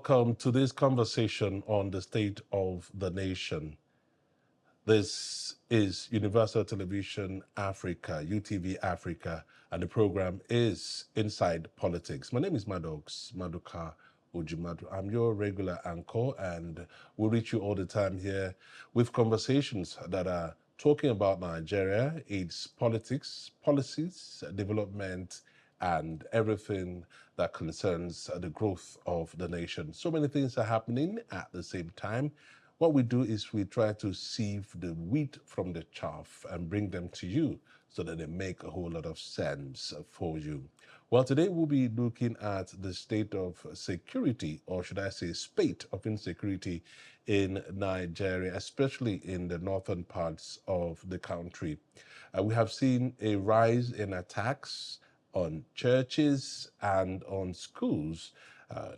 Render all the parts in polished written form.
welcome to this conversation on the state of the nation. This is Universal Television Africa, UTV Africa, and the program is Inside Politics. My name is Maduka Ojimadu. I'm your regular anchor, and we'll reach you all the time here with conversations that are talking about Nigeria, its politics, policies, development, and everything that concerns the growth of the nation. So many things are happening at the same time. What we do is we try to sieve the wheat from the chaff and bring them to you so that they make a whole lot of sense for you. Well, today we'll be looking at the state of security, or should I say spate of insecurity in Nigeria, especially in the northern parts of the country. We have seen a rise in attacks on churches and on schools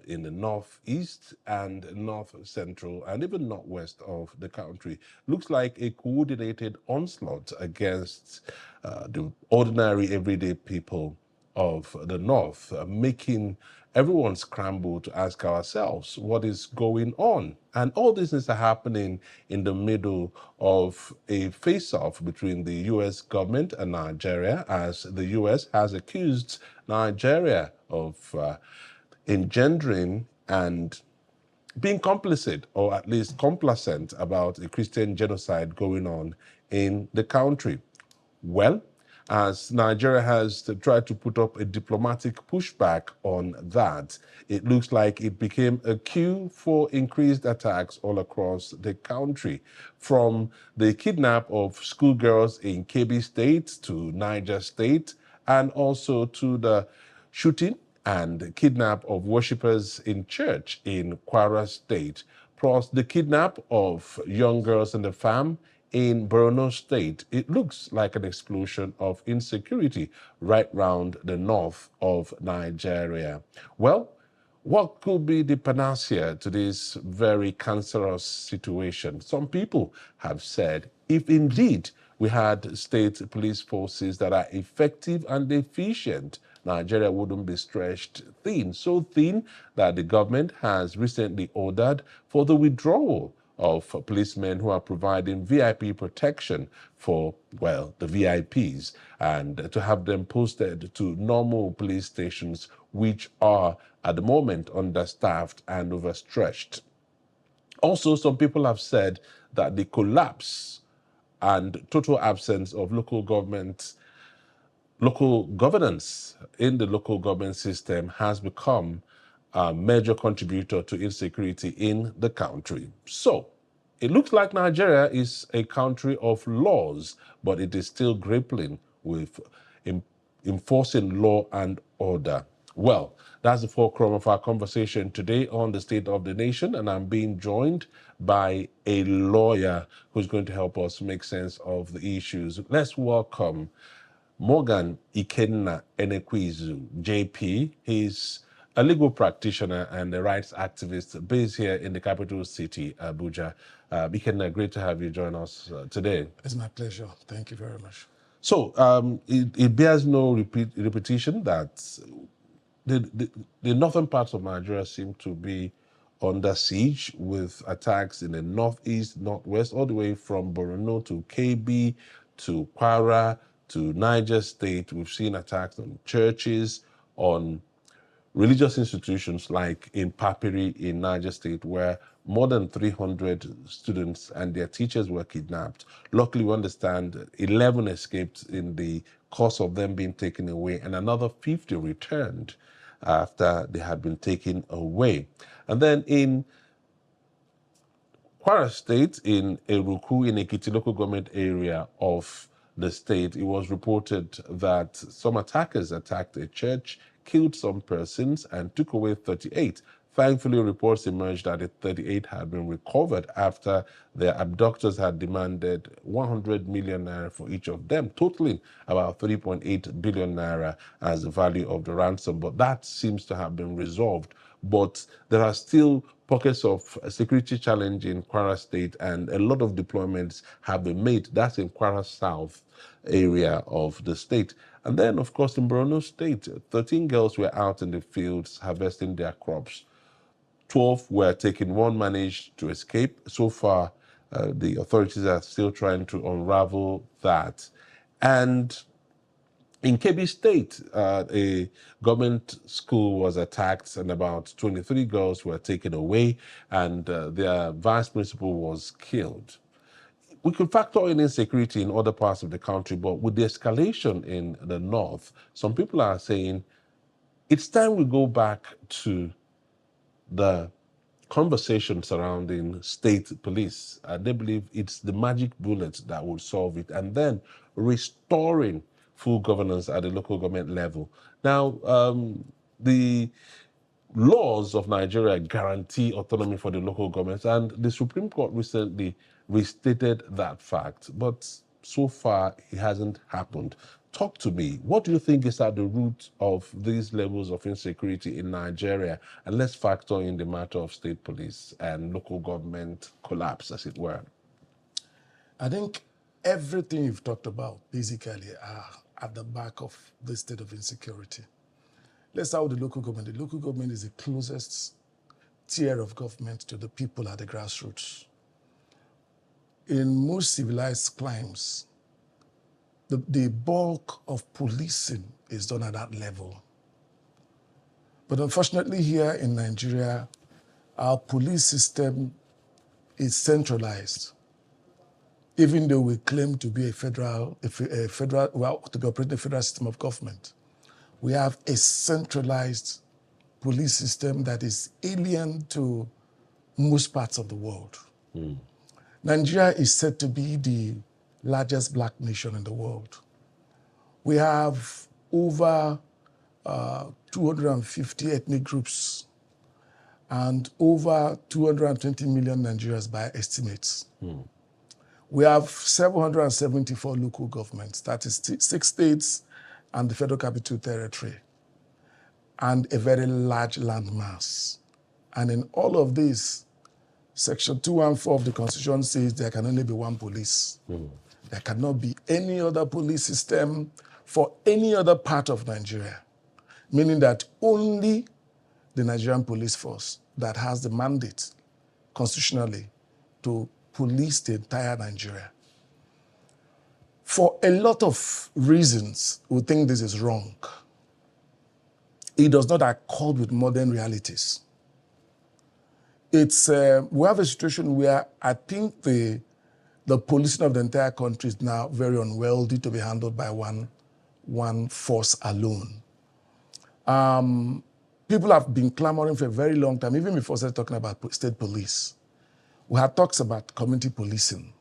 in the northeast and north central and even northwest of the country. Looks like a coordinated onslaught against the ordinary everyday people of the north, making everyone scramble to ask ourselves what is going on. And all these things are happening in the middle of a face-off between the U.S. government and Nigeria, as the U.S. has accused Nigeria of engendering and being complicit, or at least complacent, about a Christian genocide going on in the country. Well, as Nigeria has tried to put up a diplomatic pushback on that, it looks like it became a cue for increased attacks all across the country, from the kidnap of schoolgirls in Kebbi State to Niger State, and also to the shooting and kidnap of worshippers in church in Kwara State, plus the kidnap of young girls in the farm in Borno State. It looks like an explosion of insecurity right round the north of Nigeria. Well, what could be the panacea to this very cancerous situation? Some people have said, if indeed we had state police forces that are effective and efficient, Nigeria wouldn't be stretched thin, so thin that the government has recently ordered for the withdrawal of policemen who are providing VIP protection for, well, the VIPs, and to have them posted to normal police stations, which are at the moment understaffed and overstretched. Also, some people have said that the collapse and total absence of local governance in the local government system has become a major contributor to insecurity in the country. So, it looks like Nigeria is a country of laws, but it is still grappling with enforcing law and order. Well, that's the fulcrum of our conversation today on the state of the nation, and I'm being joined by a lawyer who's going to help us make sense of the issues. Let's welcome Morgan Ikenna Enekwizu, JP. He's a legal practitioner and a rights activist based here in the capital city, Abuja. Ikenna, great to have you join us today. It's my pleasure. Thank you very much. So it bears no repetition that the northern parts of Nigeria seem to be under siege with attacks in the northeast, northwest, all the way from Borno to Kebbi to Kwara to Niger State. We've seen attacks on churches, on religious institutions like in Papiri in Niger State, where more than 300 students and their teachers were kidnapped. Luckily, we understand 11 escaped in the course of them being taken away, and another 50 returned after they had been taken away. And then in Kwara State, in Eruku, in Ekiti local government area of the state, it was reported that some attackers attacked a church, killed some persons, and took away 38. Thankfully, reports emerged that the 38 had been recovered after their abductors had demanded 100 million naira for each of them, totaling about 3.8 billion naira as the value of the ransom. But that seems to have been resolved. But there are still pockets of security challenge in Kwara State, and a lot of deployments have been made. That's in Kwara South area of the state. And then, of course, in Borno State, 13 girls were out in the fields harvesting their crops. 12 were taken, one managed to escape. So far, the authorities are still trying to unravel that. And in Kebbi State, a government school was attacked and about 23 girls were taken away, and their vice principal was killed. We could factor in insecurity in other parts of the country, but with the escalation in the north, some people are saying it's time we go back to the conversation surrounding state police. They believe it's the magic bullet that will solve it, and then restoring full governance at the local government level. Now, the laws of Nigeria guarantee autonomy for the local governments, and the Supreme Court recently restated that fact. But so far, it hasn't happened. Talk to me. What do you think is at the root of these levels of insecurity in Nigeria? And let's factor in the matter of state police and local government collapse, as it were. I think everything you've talked about basically are at the back of the state of insecurity. Let's start with the local government. The local government is the closest tier of government to the people at the grassroots. In most civilized climes, the bulk of policing is done at that level. But unfortunately here in Nigeria, our police system is centralized. Even though we claim to be to operate a federal system of government, we have a centralized police system that is alien to most parts of the world. Nigeria is said to be the largest black nation in the world. We have over 250 ethnic groups and over 220 million Nigerians by estimates. We have 774 local governments, that is 6 states and the Federal Capital Territory, and a very large landmass. And in all of this, Section 214 of the Constitution says there can only be one police. There cannot be any other police system for any other part of Nigeria, meaning that only the Nigerian police force that has the mandate constitutionally to police the entire Nigeria. For a lot of reasons, we think this is wrong. It does not accord with modern realities. We have a situation where I think the policing of the entire country is now very unwieldy to be handled by one force alone. People have been clamoring for a very long time, even before started talking about state police. We had talks about community policing,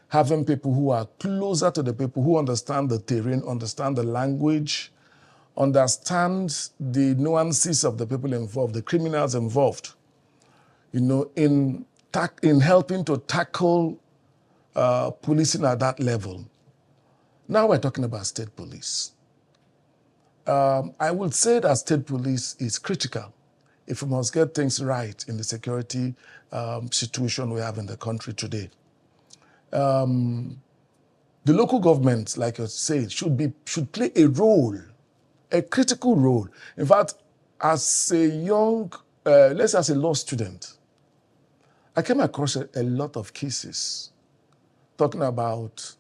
having people who are closer to the people, who understand the terrain, understand the language, understand the nuances of the people involved, the criminals involved, in helping to tackle policing at that level. Now we're talking about state police. I would say that state police is critical if we must get things right in the security situation we have in the country today. The local government, like you said, should play a role, a critical role. In fact, as a young, let's say as a law student, I came across a lot of cases talking about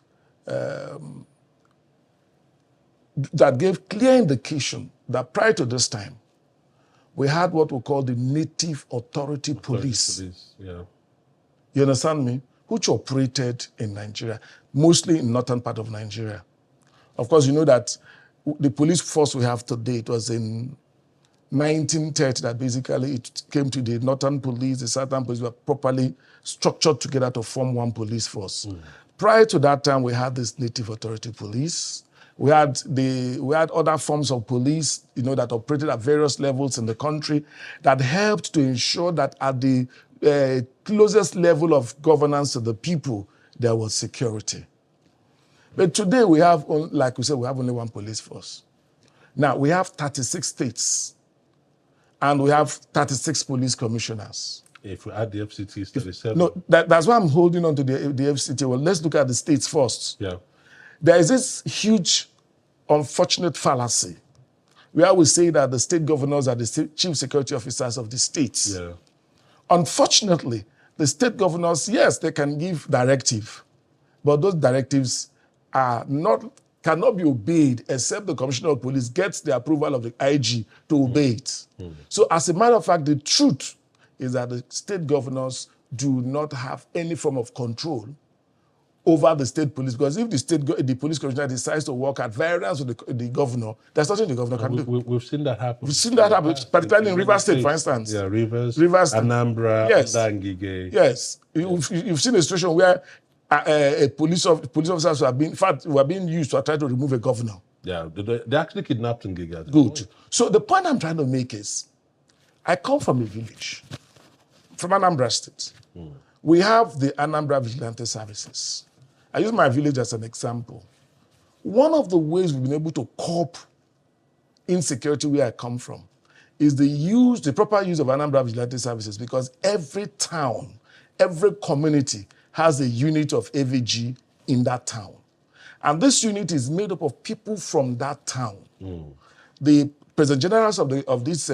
that gave clear indication that prior to this time, we had what we call the Native Authority Police. Yeah. You understand me? Which operated in Nigeria, mostly in northern part of Nigeria. Of course, you know that the police force we have today, it was in 1930 that basically it came to the northern police, the southern police were properly structured together to form one police force. Prior to that time, we had this Native Authority Police. We had other forms of police, that operated at various levels in the country that helped to ensure that at the closest level of governance to the people, there was security. But today we have, like we said, we have only one police force. Now we have 36 states and we have 36 police commissioners. If we add the FCTs, 37. No, that's why I'm holding on to the FCT. Well, let's look at the states first. Yeah. There is this huge, unfortunate fallacy where we say that the state governors are the chief security officers of the states. Yeah. Unfortunately, the state governors, yes, they can give directive, but those directives cannot be obeyed except the Commissioner of Police gets the approval of the IG to obey it. So as a matter of fact, the truth is that the state governors do not have any form of control over the state police, because if the police commissioner decides to work at variance with the governor, there's nothing the governor can do. We've seen that happen. We've seen that happen, particularly in Rivers State, for states. instance. Yeah, Rivers, State. Anambra, Yes. Ngige. Yes. You've seen a situation where police officers were being used to try to remove a governor. Yeah, they actually kidnapped Ngige. Good. So the point I'm trying to make is, I come from a village, from Anambra State. We have the Anambra Vigilante Services. I use my village as an example. One of the ways we've been able to cope insecurity where I come from is the proper use of Anambra Vigilante Services, because every town, every community has a unit of AVG in that town. And this unit is made up of people from that town. The president generals of these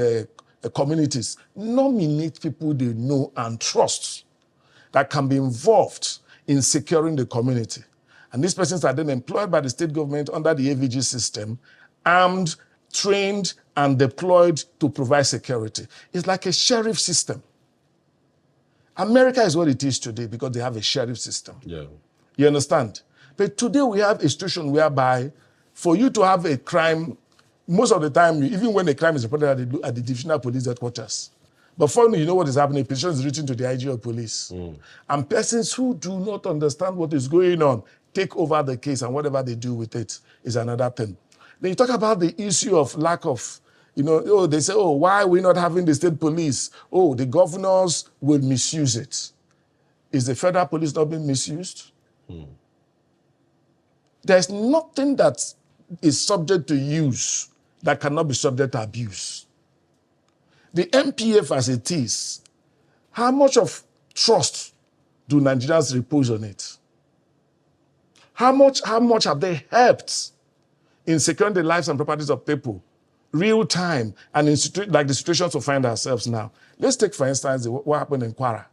communities nominate people they know and trust that can be involved in securing the community. And these persons are then employed by the state government under the AVG system, armed, trained, and deployed to provide security. It's like a sheriff system. America is what it is today because they have a sheriff system. Yeah. You understand? But today we have a situation whereby for you to have a crime, most of the time, even when a crime is reported at the divisional police headquarters, but finally, you know what is happening. A petition is written to the IG of police. And persons who do not understand what is going on take over the case, and whatever they do with it is another thing. Then you talk about the issue of lack of, they say, why are we not having the state police? Oh, the governors will misuse it. Is the federal police not being misused? There's nothing that is subject to use that cannot be subject to abuse. The MPF as it is, how much of trust do Nigerians repose on it? How much have they helped in securing the lives and properties of people, real time, and in like the situations we find ourselves now? Let's take, for instance, what happened in Kwara.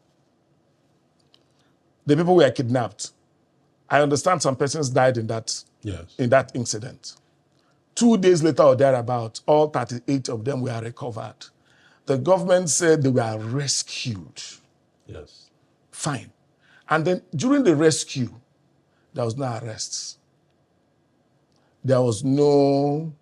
The people were kidnapped. I understand some persons died in that incident. 2 days later or thereabout, all 38 of them were recovered. The government said they were rescued. Yes. Fine. And then during the rescue, there was no arrests. There was no,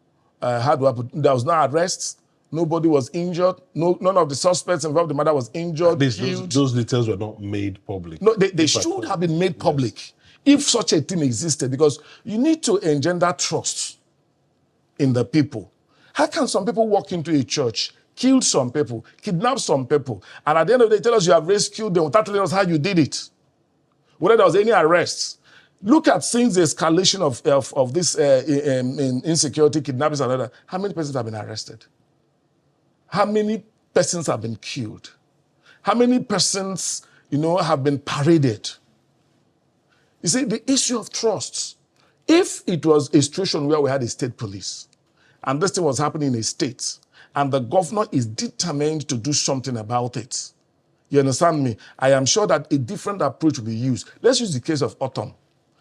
there was no arrests. Nobody was injured. None of the suspects involved in the matter was injured. Those details were not made public. No, they should have been made public if such a thing existed, because you need to engender trust in the people. How can some people walk into a church, kill some people, kidnap some people, and at the end of the day tell us you have rescued them without telling us how you did it? Whether there was any arrests. Look at, since the escalation of this insecurity, kidnappings and other, how many persons have been arrested? How many persons have been killed? How many persons, have been paraded? You see, the issue of trust. If it was a situation where we had a state police, and this thing was happening in a state, and the governor is determined to do something about it, you understand me? I am sure that a different approach will be used. Let's use the case of Autumn,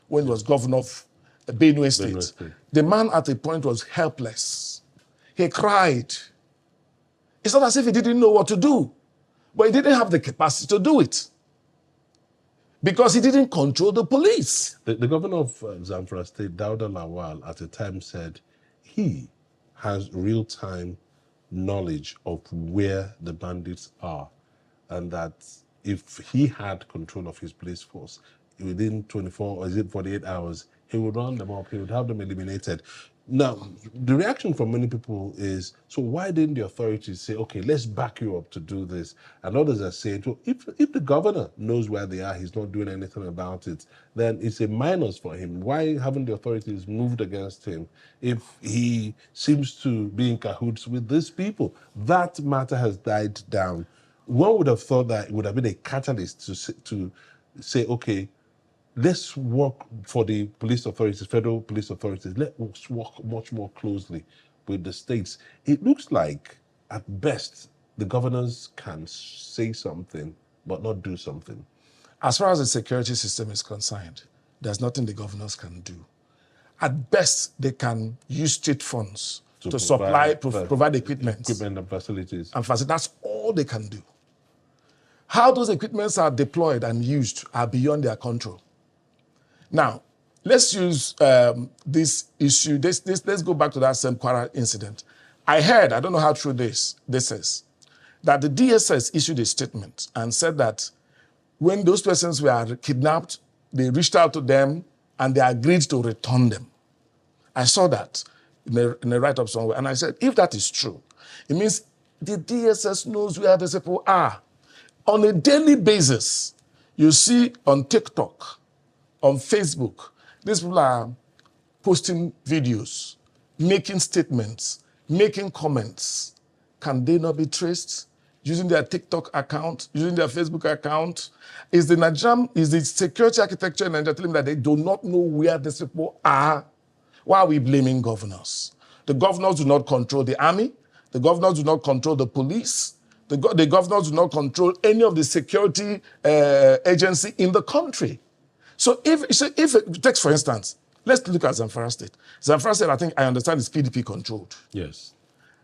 when he was governor of Benue State. The man at a point was helpless. He cried. It's not as if he didn't know what to do, but he didn't have the capacity to do it because he didn't control the police. The governor of Zamfara State, Dauda Lawal, at the time said he has real-time knowledge of where the bandits are, and that if he had control of his police force, within 24 or is it 48 hours, he would round them up, he would have them eliminated. Now, the reaction from many people is, so why didn't the authorities say, okay, let's back you up to do this? And others are saying, well, if the governor knows where they are, he's not doing anything about it, then it's a minus for him. Why haven't the authorities moved against him if he seems to be in cahoots with these people? That matter has died down. One would have thought that it would have been a catalyst to say, okay, let's work for the police authorities, federal police authorities. Let's work much more closely with the states. It looks like, at best, the governors can say something but not do something? As far as the security system is concerned, there's nothing the governors can do. At best, they can use state funds to provide equipment and facilities. That's all they can do. How those equipments are deployed and used are beyond their control. Now, let's use this issue. Let's go back to that same Kwara incident. I heard, I don't know how true this is, that the DSS issued a statement and said that when those persons were kidnapped, they reached out to them and they agreed to return them. I saw that in a write-up somewhere. And I said, if that is true, it means the DSS knows where these people are. On a daily basis, you see on TikTok, on Facebook, these people are posting videos, making statements, making comments. Can they not be traced? Using their TikTok account, using their Facebook account? Is the security architecture in Nigeria telling them that they do not know where these people are? Why are we blaming governors? The governors do not control the army. The governors do not control the police. The governors do not control any of the security agency in the country. So if take for instance, let's look at Zamfara State. Zamfara State, I think I understand, is PDP controlled. Yes.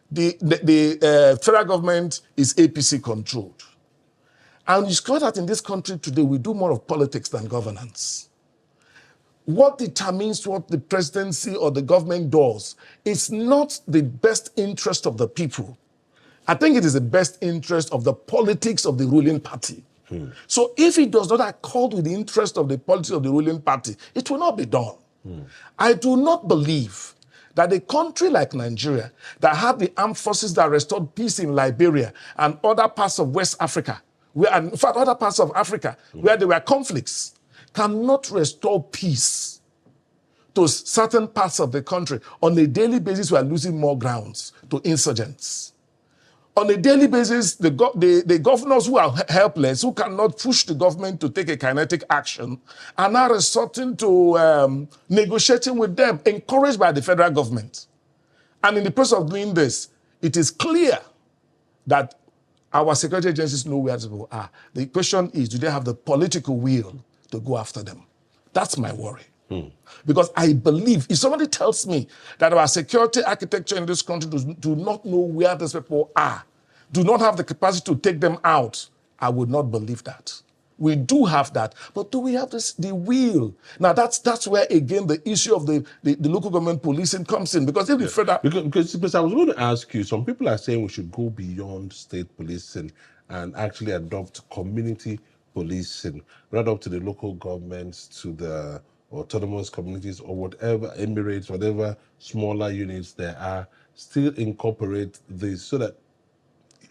The federal government is APC controlled. And you see that in this country today, we do more of politics than governance. What determines what the presidency or the government does is not the best interest of the people. I think it is the best interest of the politics of the ruling party. So if it does not accord with the interest of the politics of the ruling party, it will not be done. I do not believe that a country like Nigeria, that had the armed forces that restored peace in Liberia and other parts of West Africa, in fact, other parts of Africa where there were conflicts, cannot restore peace to certain parts of the country. On a daily basis, we are losing more grounds to insurgents. On a daily basis, the governors who are helpless, who cannot push the government to take a kinetic action, are now resorting to negotiating with them, encouraged by the federal government. And in the process of doing this, it is clear that our security agencies know where people are. The question is, do they have the political will to go after them? That's my worry. Because I believe, if somebody tells me that our security architecture in this country do not know where these people are, do not have the capacity to take them out, I would not believe that. We do have that, but do we have the will? Now, that's where, again, the issue of the local government policing comes in. Because if the federal... Because I was going to ask you, some people are saying we should go beyond state policing and actually adopt community policing, right up to the local governments, to the autonomous communities or whatever, emirates, whatever smaller units there are, still incorporate this so that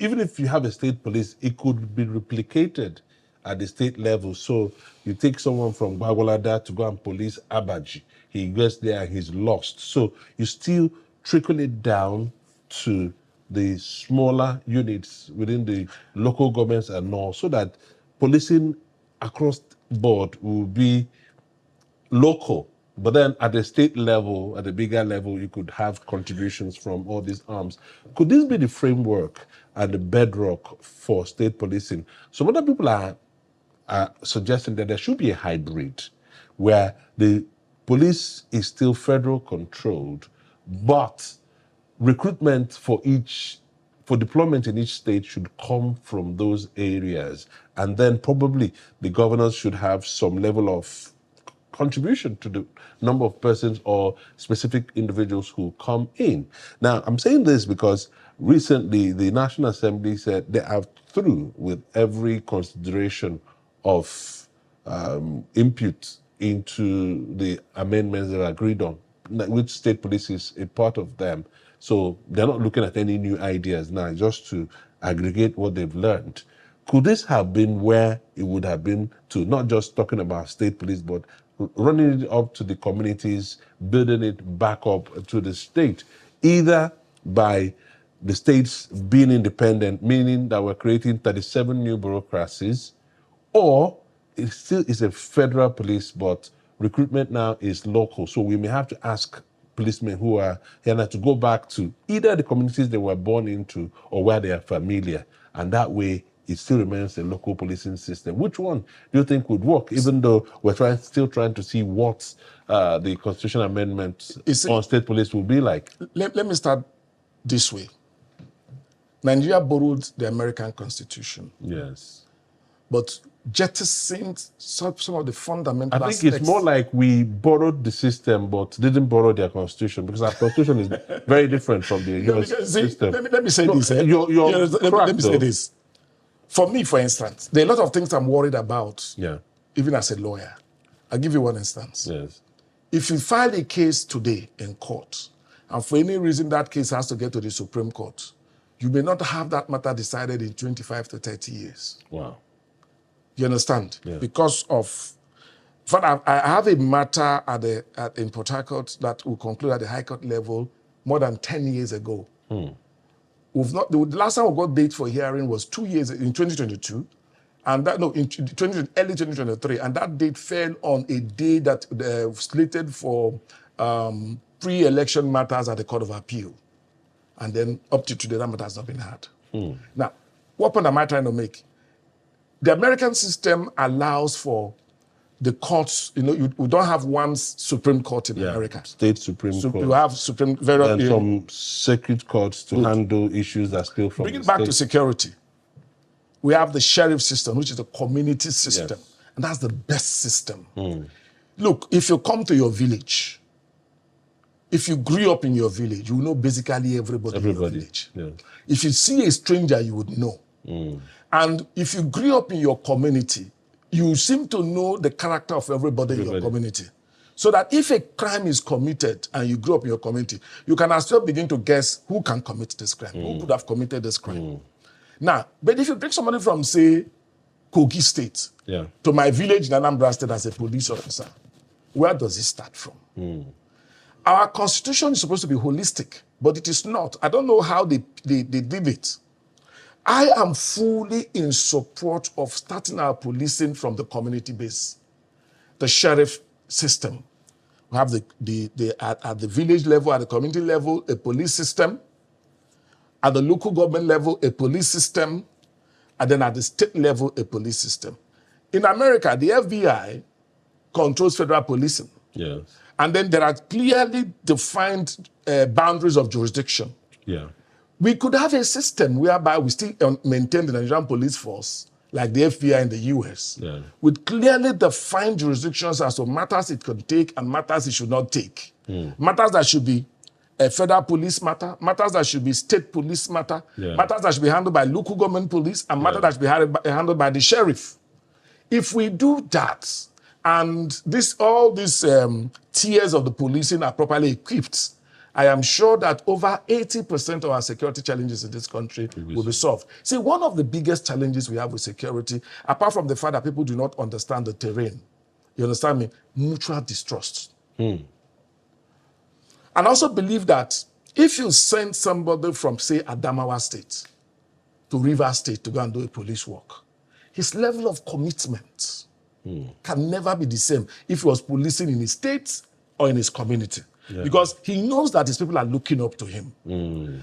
even if you have a state police, it could be replicated at the state level. So you take someone from Bagolada to go and police Abaji. He gets there and he's lost. So you still trickle it down to the smaller units within the local governments and all, so that policing across the board will be local, but then at the state level, at the bigger level, you could have contributions from all these arms. Could this be the framework and the bedrock for state policing? Some other people are suggesting that there should be a hybrid where the police is still federal controlled, but recruitment for deployment in each state should come from those areas. And then probably the governors should have some level of contribution to the number of persons or specific individuals who come in. Now, I'm saying this because recently the National Assembly said they are through with every consideration of input into the amendments that are agreed on, which state police is a part of them. So they're not looking at any new ideas now, just to aggregate what they've learned. Could this have been where it would have been to not just talking about state police, but running it up to the communities, building it back up to the state, either by the states being independent, meaning that we're creating 37 new bureaucracies, or it still is a federal police, but recruitment now is local. So we may have to ask policemen who are here to go back to either the communities they were born into or where they are familiar. And that way, it still remains a local policing system. Which one do you think would work, even though we're still trying to see what the constitutional amendment on state police will be like? Let me start this way. Nigeria borrowed the American Constitution. Yes. But jettisoned some of the fundamental aspects. I think it's more like we borrowed the system but didn't borrow their constitution, because our constitution is very different from the US system. Let me say this. Let me say this. For me, for instance, there are a lot of things I'm worried about, even as a lawyer. I'll give you one instance. Yes. If you file a case today in court, and for any reason that case has to get to the Supreme Court, you may not have that matter decided in 25 to 30 years. Wow. You understand? Yeah. Because of, in fact, I have a matter in Port Harcourt that will conclude at the High Court level more than 10 years ago. We've not, the last time we got date for hearing was 2 years, in 2022, and that, no, in early 2023, and that date fell on a day that slated for pre-election matters at the Court of Appeal. And then up to today, that matter has not been had. Now, what point am I trying to make? The American system allows for the courts, we don't have one Supreme Court in America. State Supreme Court. You have Supreme, and some circuit courts to handle issues that spill from Bring it back to security. We have the sheriff system, which is a community system. Yes. And that's the best system. Look, if you come to your village, if you grew up in your village, you know basically everybody in your village. Yeah. If you see a stranger, you would know. And if you grew up in your community, you seem to know the character of everybody in your community. So that if a crime is committed and you grew up in your community, you can as well begin to guess who can commit this crime, who could have committed this crime. Now, but if you bring somebody from, say, Kogi State to my village in Anambra State as a police officer, where does it start from? Our constitution is supposed to be holistic, but it is not. I don't know how they did it. I am fully in support of starting our policing from the community base. The sheriff system. We have at the village level, at the community level, a police system. At the local government level, a police system. And then at the state level, a police system. In America, the FBI controls federal policing. Yes. And then there are clearly defined boundaries of jurisdiction. Yeah. We could have a system whereby we still maintain the Nigerian police force, like the FBI in the US, with clearly defined jurisdictions as to matters it can take and matters it should not take. Matters that should be a federal police matter, matters that should be state police matter, matters that should be handled by local government police, and matters that should be handled by the sheriff. If we do that, and all these tiers of the policing are properly equipped, I am sure that over 80% of our security challenges in this country will be solved. See, one of the biggest challenges we have with security, apart from the fact that people do not understand the terrain, you understand me? Mutual distrust. And I also believe that if you send somebody from, say, Adamawa State to Rivers State to go and do a police work, his level of commitment can never be the same if he was policing in his state or in his community. Because he knows that his people are looking up to him.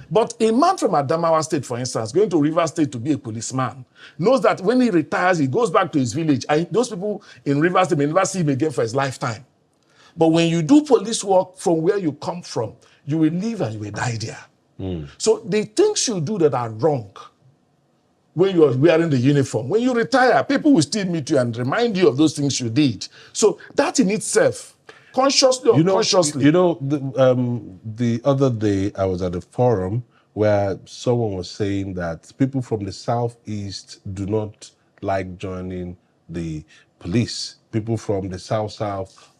But a man from Adamawa State, for instance, going to Rivers State to be a policeman, knows that when he retires, he goes back to his village, and those people in Rivers State may never see him again for his lifetime. But when you do police work from where you come from, you will live and you will die there. So the things you do that are wrong when you are wearing the uniform, when you retire, people will still meet you and remind you of those things you did. So that in itself, consciously or unconsciously. The other day I was at a forum where someone was saying that people from the Southeast do not like joining the police. People from the South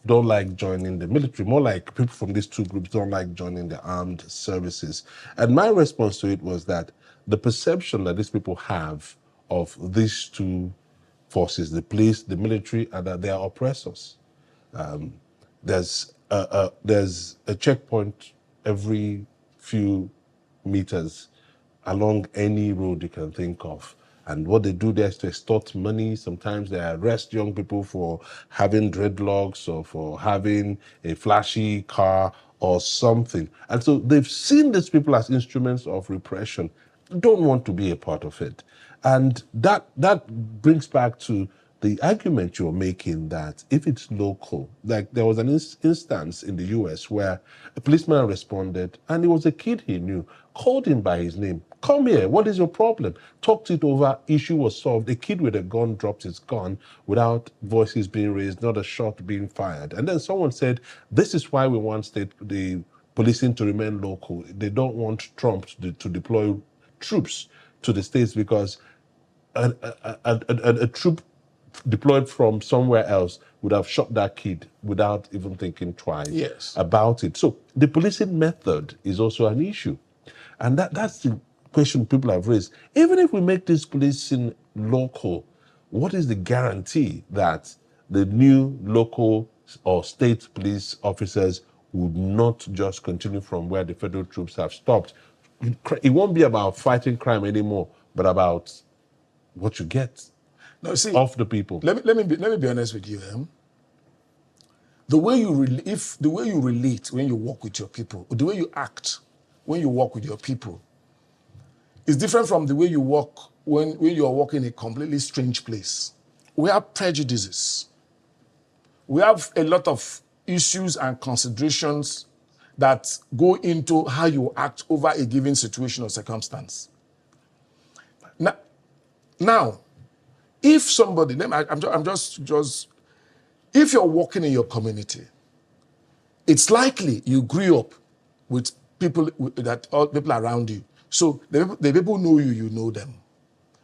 don't like joining the military. More like people from these two groups don't like joining the armed services. And my response to it was that the perception that these people have of these two forces, the police, the military, are that they are oppressors. There's a checkpoint every few meters along any road you can think of. And what they do there is to extort money. Sometimes they arrest young people for having dreadlocks or for having a flashy car or something. And so they've seen these people as instruments of repression, don't want to be a part of it. And that brings back to the argument you're making that if it's local, like there was an instance in the US where a policeman responded and it was a kid he knew, called him by his name. Come here, what is your problem? Talked it over, issue was solved. A kid with a gun dropped his gun without voices being raised, not a shot being fired. And then someone said, this is why we want the policing to remain local. They don't want Trump to deploy troops to the states because a troop deployed from somewhere else would have shot that kid without even thinking twice about it. So the policing method is also an issue. And that's the question people have raised. Even if we make this policing local, what is the guarantee that the new local or state police officers would not just continue from where the federal troops have stopped? It won't be about fighting crime anymore, but about what you get off the people. Let me be honest with you. The way you relate when you work with your people, the way you act when you work with your people, is different from the way you work when you are working in a completely strange place. We have prejudices. We have a lot of issues and considerations that go into how you act over a given situation or circumstance. Now, if somebody, if you're working in your community, it's likely you grew up with people all people around you. So the people know you, you know them.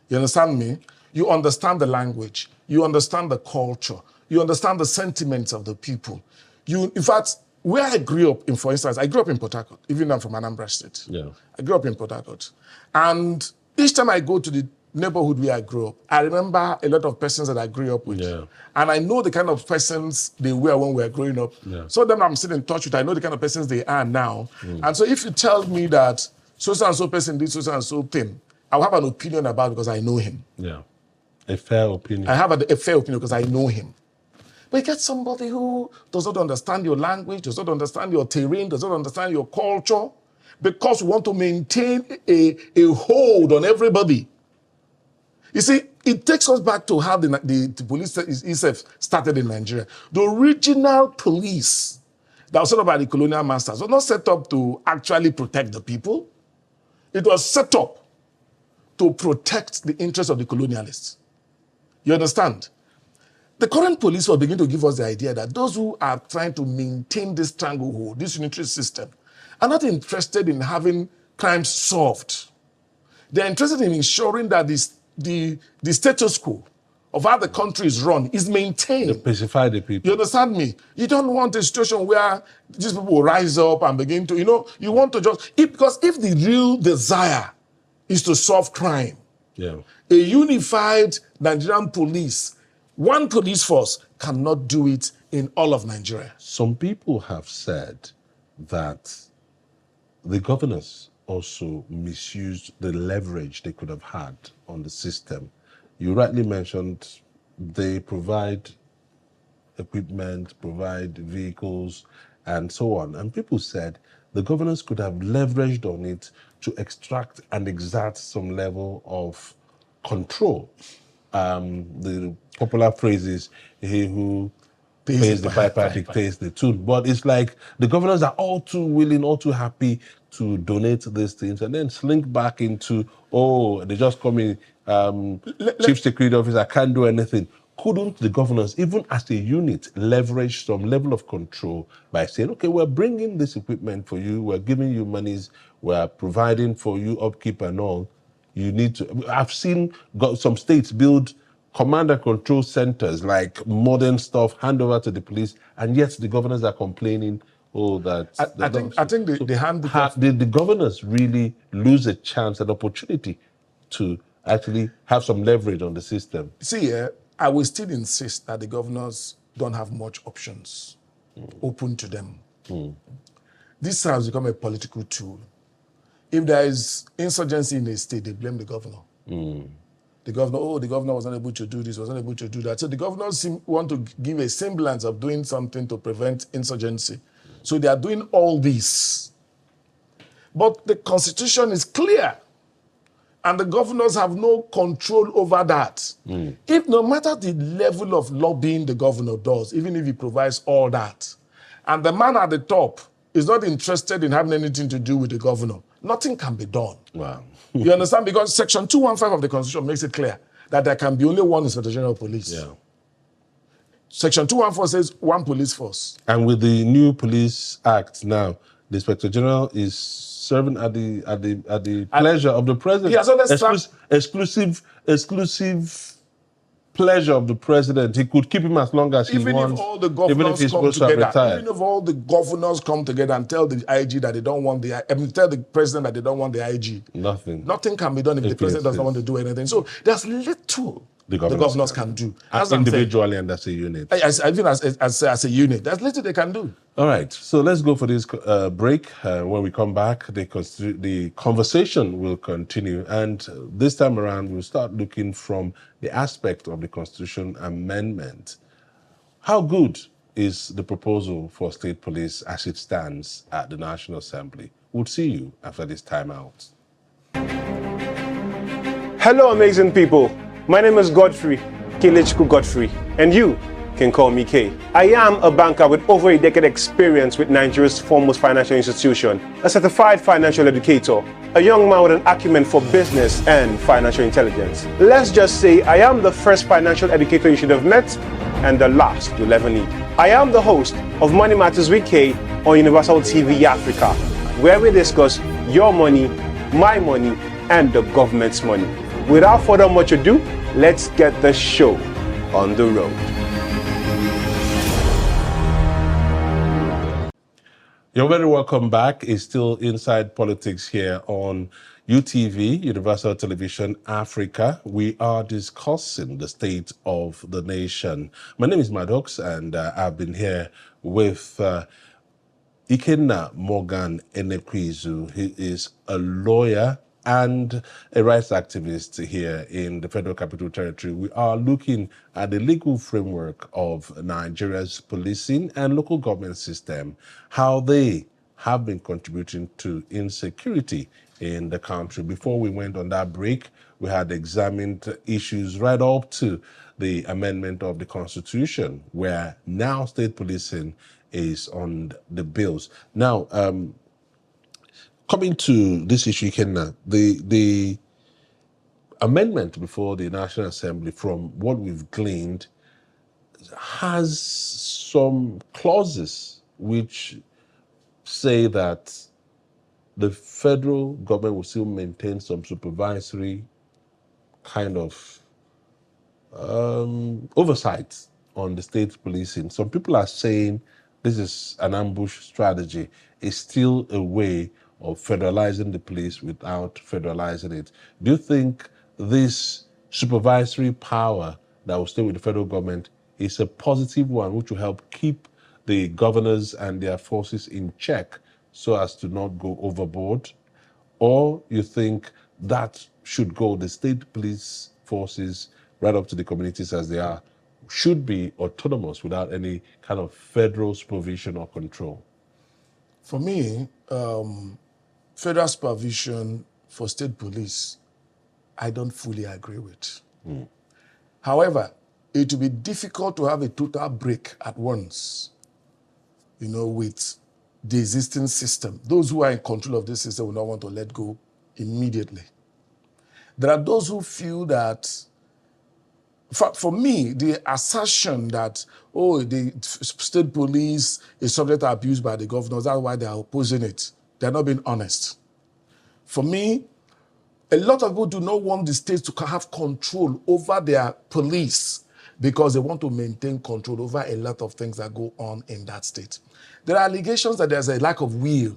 You understand me? You understand the language. You understand the culture. You understand the sentiments of the people. In fact, where I grew up, for instance, I grew up in Port Harcourt, even though I'm from Anambra State. Yeah. I grew up in Port Harcourt. And each time I go to the neighborhood where I grew up, I remember a lot of persons that I grew up with. Yeah. And I know the kind of persons they were when we were growing up. Yeah. So them I'm still in touch with. I know the kind of persons they are now. And so if you tell me that so-and-so person did so-and-so thing, I'll have an opinion about it because I know him. Yeah. A fair opinion. I have a fair opinion because I know him. But you get somebody who does not understand your language, does not understand your terrain, does not understand your culture, because we want to maintain a hold on everybody. You see, it takes us back to how the police itself started in Nigeria. The original police that was set up by the colonial masters was not set up to actually protect the people. It was set up to protect the interests of the colonialists. You understand? The current police will begin to give us the idea that those who are trying to maintain this stranglehold, this unitary system, are not interested in having crimes solved. They're interested in ensuring that the status quo of how the country is run is maintained. They pacify the people. You understand me? You don't want a situation where these people will rise up and begin to, you want to because if the real desire is to solve crime, a unified Nigerian police, one police force cannot do it in all of Nigeria. Some people have said that the governors also misused the leverage they could have had on the system. You rightly mentioned they provide equipment, provide vehicles, and so on. And people said the governors could have leveraged on it to extract and exert some level of control. The popular phrase is, he who pays the piper dictates the tune. But it's like the governors are all too willing, all too happy to donate these things and then slink back into, they just come in, chief security officer can't do anything. Couldn't the governors, even as a unit, leverage some level of control by saying, okay, we're bringing this equipment for you, we're giving you monies, we're providing for you upkeep and all. You need to, I've seen some states build command and control centers, like modern stuff, hand over to the police, and yet the governors are complaining, I think the governors really lose a chance, an opportunity to actually have some leverage on the system. See, I will still insist that the governors don't have much options open to them. This has become a political tool. If there is insurgency in a state, they blame the governor. The governor was not able to do this, was not able to do that. So the governors want to give a semblance of doing something to prevent insurgency. So they are doing all this. But the constitution is clear, and the governors have no control over that. If no matter the level of lobbying the governor does, even if he provides all that, and the man at the top is not interested in having anything to do with the governor, nothing can be done. Wow. You understand? Because Section 215 of the Constitution makes it clear that there can be only one Inspector General of Police. Yeah. Section 214 says one police force. And with the new Police Act now, the Inspector General is serving at the pleasure of the president. Yeah, so let's exclusive pleasure of the president. He could keep him as long as he wants. Even if all the governors come together, even if all the governors come together and tell the IG that they don't want tell the president that they don't want the IG, nothing can be done if the president doesn't want to do anything. So there's little the governors can do. As individually and as a unit. Even as a unit, there's little they can do. All right, so let's go for this break. When we come back, the conversation will continue. And this time around, we'll start looking from the aspect of the Constitution Amendment. How good is the proposal for state police as it stands at the National Assembly? We'll see you after this time out. Hello, amazing people. My name is Godfrey, Kelechku Godfrey, and you can call me K. I am a banker with over a decade experience with Nigeria's foremost financial institution, a certified financial educator, a young man with an acumen for business and financial intelligence. Let's just say I am the first financial educator you should have met and the last you'll ever need. I am the host of Money Matters with K on Universal TV Africa, where we discuss your money, my money, and the government's money. Without further much ado, let's get the show on the road. You're very welcome back. It's still Inside Politics here on UTV, Universal Television Africa. We are discussing the state of the nation. My name is Maddox, and I've been here with Ikenna Morgan Enekwizu. He is a lawyer and a rights activist here in the Federal Capital Territory. We are looking at the legal framework of Nigeria's policing and local government system, how they have been contributing to insecurity in the country. Before we went on that break, we had examined issues right up to the amendment of the Constitution, where now state policing is on the bills. Now, coming to this issue, Kenna, the amendment before the National Assembly, from what we've gleaned, has some clauses which say that the federal government will still maintain some supervisory kind of oversight on the state policing. Some people are saying this is an ambush strategy. It's still a way of federalizing the police without federalizing it. Do you think this supervisory power that will stay with the federal government is a positive one, which will help keep the governors and their forces in check so as to not go overboard? Or you think that should go, the state police forces, right up to the communities as they are, should be autonomous without any kind of federal supervision or control? For me, federal supervision for state police, I don't fully agree with. However, it will be difficult to have a total break at once, with the existing system. Those who are in control of this system will not want to let go immediately. There are those who feel that, for me, the assertion that, the state police is subject to abuse by the governors, that's why they are opposing it. They're not being honest. For me, a lot of people do not want the states to have control over their police because they want to maintain control over a lot of things that go on in that state. There are allegations that there's a lack of will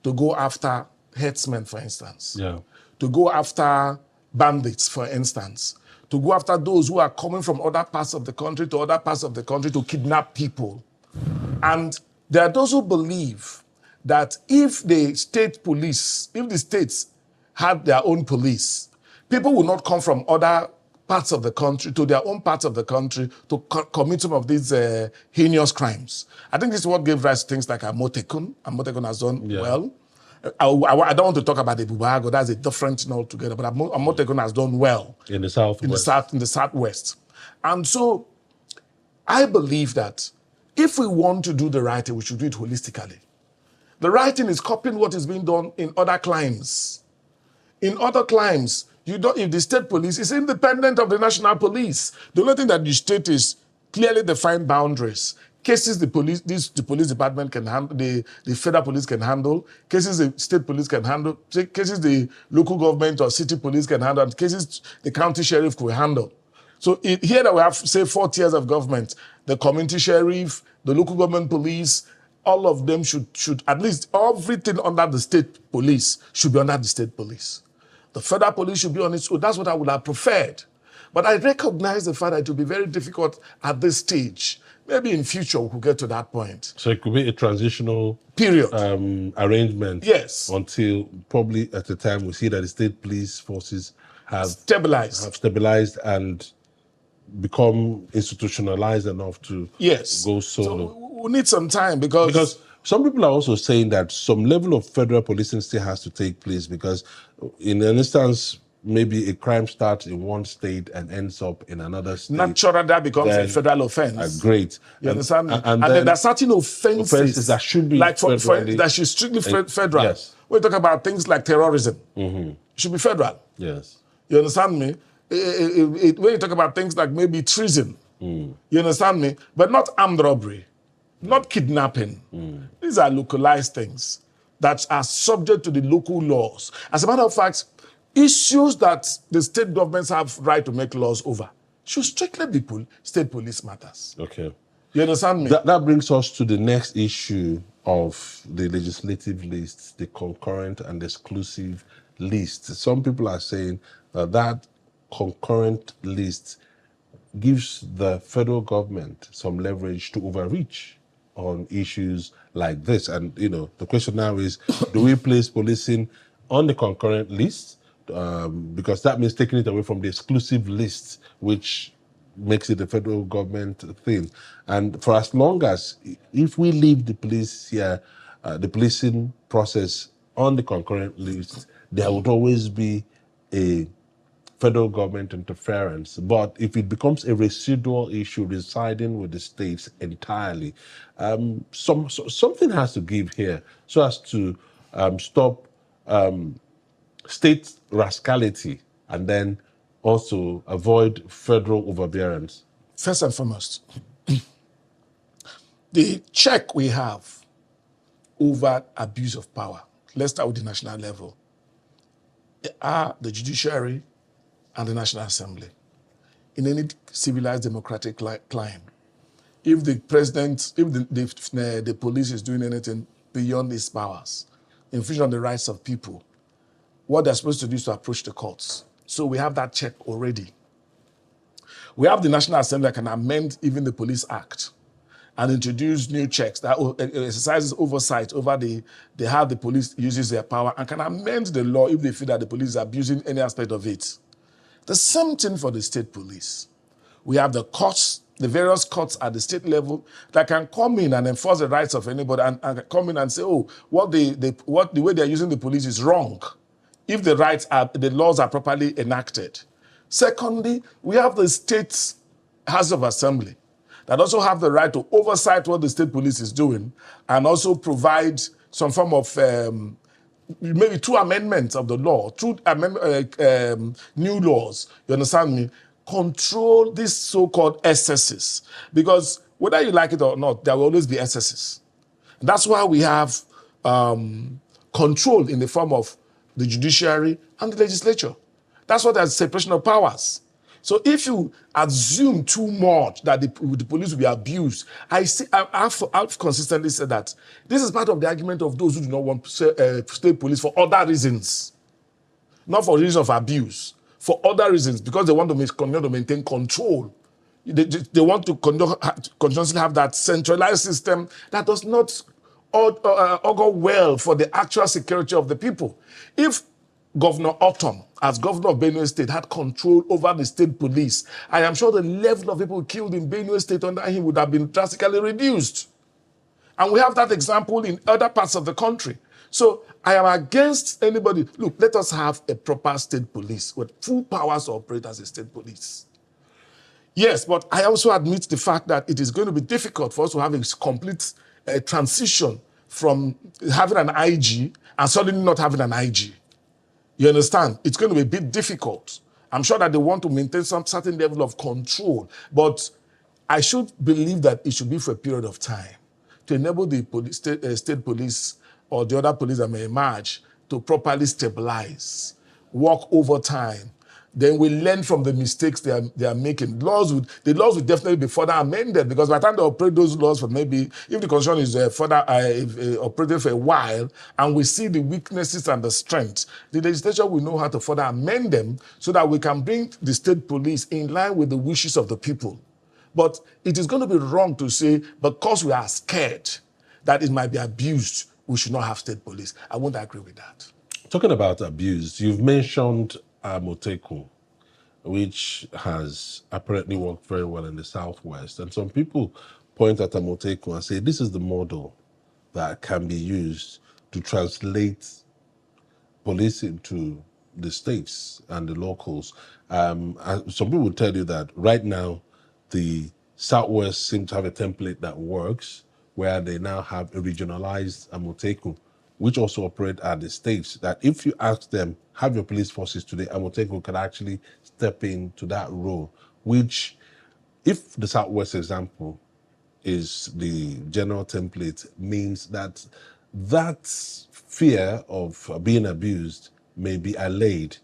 to go after herdsmen, for instance. Yeah. To go after bandits, for instance. To go after those who are coming from other parts of the country to other parts of the country to kidnap people. And there are those who believe that if the states had their own police, people will not come from other parts of the country, to their own parts of the country, to commit some of these heinous crimes. I think this is what gave rise to things like Amotekun. Amotekun has done well. I don't want to talk about the Bubago, that's a different thing altogether, but Amotekun has done well. In the southwest. In the southwest. And so I believe that if we want to do the right thing, we should do it holistically. The right thing is copying what is being done in other climes. In other climes, if the state police is independent of the national police, the only thing that the state is clearly defined boundaries. Cases the police department can handle, the federal police can handle, cases the state police can handle, cases the local government or city police can handle, and cases the county sheriff could handle. So here that we have, say, 4 tiers of government, the community sheriff, the local government police, all of them should at least everything under the state police should be under the state police. The federal police should be on its own. That's what I would have preferred. But I recognize the fact that it will be very difficult at this stage. Maybe in future we could get to that point. So it could be a transitional period arrangement. Yes. Until probably at the time we see that the state police forces have stabilized and become institutionalized enough to go solo. So we need some time because some people are also saying that some level of federal policing still has to take place because in an instance, maybe a crime starts in one state and ends up in another state. Naturally, that becomes a federal offense. Great. You understand? And then there are certain offenses that should be like that should strictly federal. Yes. We talk about things like terrorism. It should be federal. Yes. You understand me? When you talk about things like maybe treason, you understand me? But not armed robbery, not kidnapping. These are localized things that are subject to the local laws. As a matter of fact, issues that the state governments have right to make laws over should strictly be state police matters. Okay. You understand me? That brings us to the next issue of the legislative lists, the concurrent and exclusive list. Some people are saying that concurrent list gives the federal government some leverage to overreach on issues like this. And, the question now is, do we place policing on the concurrent list? Because that means taking it away from the exclusive list, which makes it the federal government thing. And for as long as, if we leave the police here, the policing process on the concurrent list, there would always be a federal government interference. But if it becomes a residual issue residing with the states entirely, something has to give here so as to stop state rascality and then also avoid federal overbearance. First and foremost, the check we have over abuse of power, let's start with the national level, are the judiciary and the National Assembly. In any civilized democratic clime, if the president, if the police is doing anything beyond its powers, infringing on the rights of people, what they're supposed to do is to approach the courts. So we have that check already. We have the National Assembly that can amend even the Police Act and introduce new checks that exercises oversight over how the police uses their power and can amend the law if they feel that the police is abusing any aspect of it. The same thing for the state police. We have the courts, the various courts at the state level that can come in and enforce the rights of anybody and come in and say, oh, the way they're using the police is wrong, if the laws are properly enacted. Secondly, we have the state House of Assembly that also have the right to oversight what the state police is doing and also provide some form of maybe through amendments of the law, through new laws, you understand me, control these so-called excesses. Because whether you like it or not, there will always be excesses. That's why we have control in the form of the judiciary and the legislature. That's what there's separation of powers. So if you assume too much that the police will be abused, I've consistently said that this is part of the argument of those who do not want state police for other reasons. Not for reasons of abuse, for other reasons, because they want to maintain control. They want to continuously have that centralized system that does not augur well for the actual security of the people. If Governor Autumn, as governor of Benue State, had control over the state police, I am sure the level of people killed in Benue State under him would have been drastically reduced. And we have that example in other parts of the country. So I am against anybody. Look, let us have a proper state police with full powers to operate as a state police. Yes, but I also admit the fact that it is going to be difficult for us to have a complete transition from having an IG and suddenly not having an IG. You understand? It's going to be a bit difficult. I'm sure that they want to maintain some certain level of control, but I should believe that it should be for a period of time to enable the police, state police or the other police that may emerge to properly stabilize, work over time. Then we learn from the mistakes they are making. The laws would definitely be further amended, because by the time they operate those laws for maybe, if the constitution is further operated for a while, and we see the weaknesses and the strengths, the legislature will know how to further amend them so that we can bring the state police in line with the wishes of the people. But it is going to be wrong to say, because we are scared that it might be abused, we should not have state police. I won't agree with that. Talking about abuse, you've mentioned Amotekun, which has apparently worked very well in the Southwest. And some people point at Amotekun and say this is the model that can be used to translate policing to the states and the locals. Some people will tell you that right now, the Southwest seem to have a template that works, where they now have a regionalized Amotekun, which also operate at the states, that if you ask them, have your police forces today, Amotekun can actually step into that role, which, if the Southwest example is the general template, means that that fear of being abused may be allayed.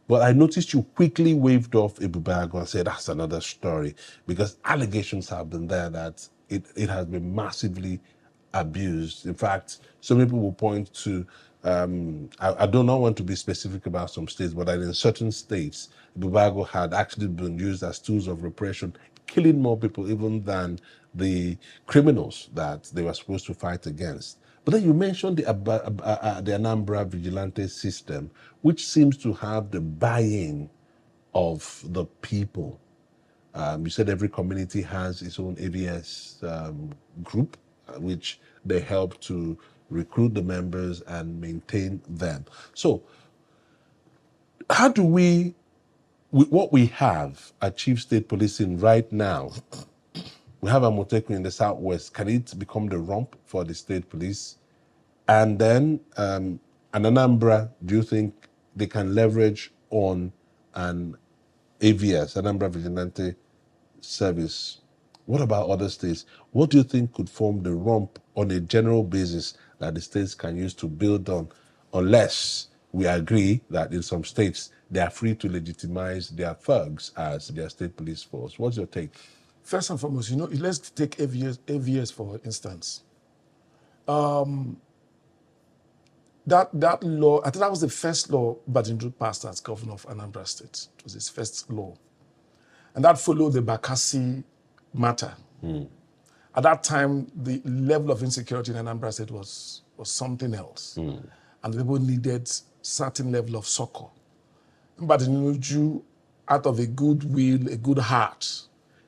But I noticed you quickly waved off Ibubago and said that's another story, because allegations have been there that it has been massively abused. In fact, some people will point to, I do not want to be specific about some states, but that in certain states, Ibubago had actually been used as tools of repression, killing more people even than the criminals that they were supposed to fight against. But then you mentioned the Anambra vigilante system, which seems to have the buy-in of the people. You said every community has its own AVS group, which they help to recruit the members and maintain them. So how do we, with what we have, achieve state policing right now? We have Amotekun in the Southwest. Can it become the rump for the state police? And then an Anambra, do you think they can leverage on an AVS, Anambra Vigilante Service? What about other states? What do you think could form the rump on a general basis that the states can use to build on, unless we agree that in some states they are free to legitimize their thugs as their state police force? What's your take? First and foremost, let's take AVS for instance. That law, I think that was the first law Badindu passed as governor of Anambra State. It was his first law. And that followed the Bakassi matter. At that time, the level of insecurity in Anambra State was something else. And the people needed certain level of succor. But Badindu, out of a good will, a good heart,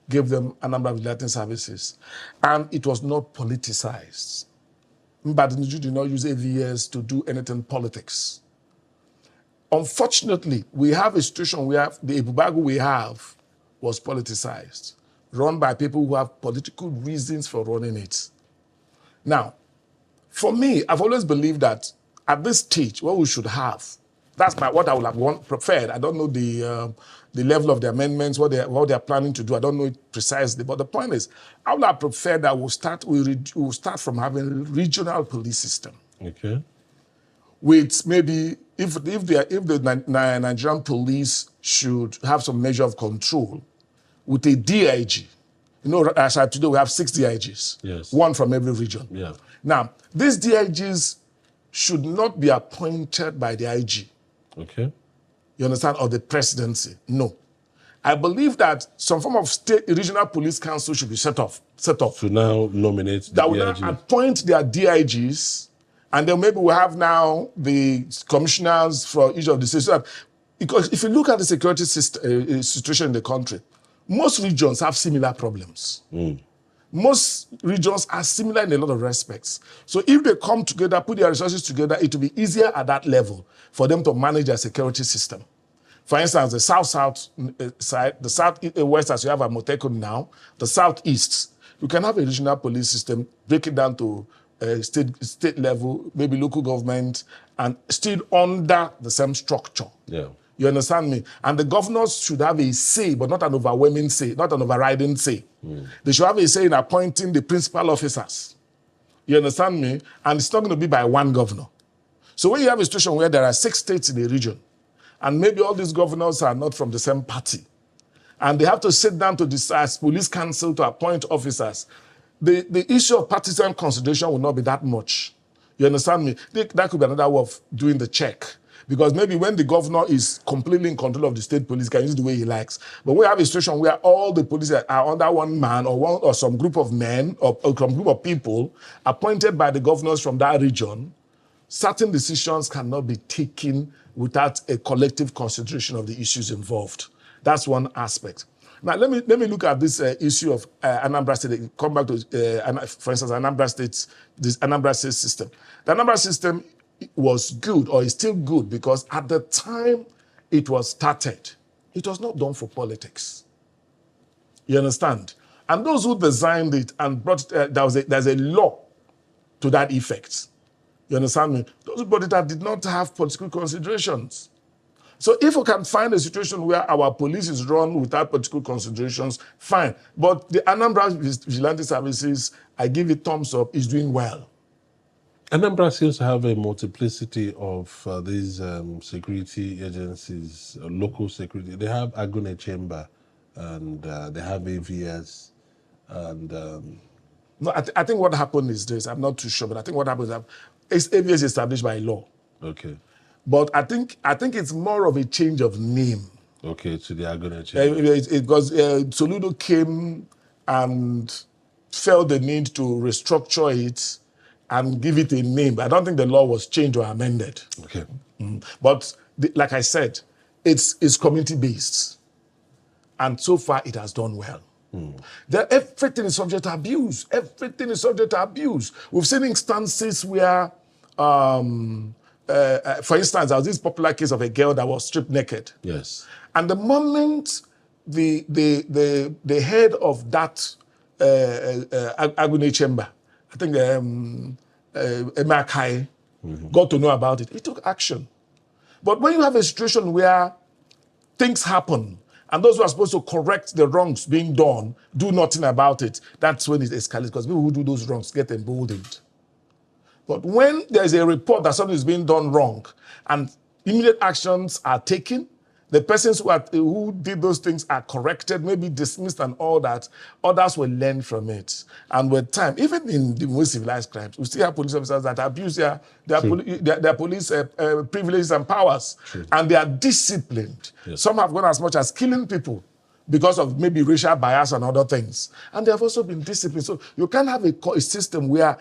gave them Anambra Vigilante Services. And it was not politicized. Badindu did not use AVS to do anything politics. Unfortunately, we have a situation where the Ibubago we have was politicized, run by people who have political reasons for running it. Now, for me, I've always believed that at this stage, what we should have, that's what I would have preferred. I don't know the level of the amendments, what they are planning to do. I don't know it precisely. But the point is, I would have preferred that we'll start from having a regional police system. Okay. With maybe, if the Nigerian police should have some measure of control, with a DIG. As of today, we have 6 DIGs. Yes. One from every region. Yeah. Now, these DIGs should not be appointed by the IG. Okay. You understand? Or the presidency. No. I believe that some form of state regional police council should be set up. To now nominate the that will now DIG. appoint their DIGs And then maybe we have now the commissioners for each of the states. Because if you look at the security situation in the country, most regions have similar problems. Most regions are similar in a lot of respects. So if they come together, put their resources together, it will be easier at that level for them to manage their security system. For instance, the south-south side, the south-west, as you have at Motekun now, the southeast, you can have a regional police system, break it down to state level, maybe local government, and still under the same structure. Yeah. You understand me? And the governors should have a say, but not an overwhelming say, not an overriding say. They should have a say in appointing the principal officers. You understand me? And it's not going to be by one governor. So when you have a situation where there are 6 states in a region, and maybe all these governors are not from the same party, and they have to sit down to decide, police council to appoint officers, the issue of partisan consideration will not be that much. You understand me? That could be another way of doing the check. Because maybe when the governor is completely in control of the state police, he can use it the way he likes. But we have a situation where all the police are under one man or some group of men or some group of people appointed by the governors from that region. Certain decisions cannot be taken without a collective consideration of the issues involved. That's one aspect. Now, let me look at this issue of Anambra State. Come back to, for instance, Anambra State, this Anambra State system. The Anambra system was good, or is still good, because at the time it was started, it was not done for politics. You understand? And those who designed it and brought it, there's a law to that effect. You understand me? Those who brought it out did not have political considerations. So if we can find a situation where our police is run without political considerations, fine. But the Anambra Vigilante Services, I give it thumbs up, is doing well. Anambra seems to have a multiplicity of these security agencies, local security. They have Agune Chamber, and they have AVS, and... No, I think what happened is this. I'm not too sure, but I think what happened is AVS is established by law. Okay. But I think it's more of a change of name. Okay, to the Agune Chamber. Because Soludo came and felt the need to restructure it and give it a name. I don't think the law was changed or amended. Okay. But like I said, it's community-based. And so far, it has done well. Everything is subject to abuse. Everything is subject to abuse. We've seen instances where, for instance, there was this popular case of a girl that was stripped naked. Yes. And the moment the head of that Agune Chamber, I think Emakai, got to know about it, he took action. But when you have a situation where things happen, and those who are supposed to correct the wrongs being done do nothing about it, that's when it escalates, because people who do those wrongs get emboldened. But when there's a report that something is being done wrong and immediate actions are taken, the persons who did those things are corrected, maybe dismissed and all that, others will learn from it. And with time, even in the most civilized crimes, we still have police officers that abuse their police privileges and powers. True. And they are disciplined. Yes. Some have gone as much as killing people because of maybe racial bias and other things. And they have also been disciplined. So you can't have a system where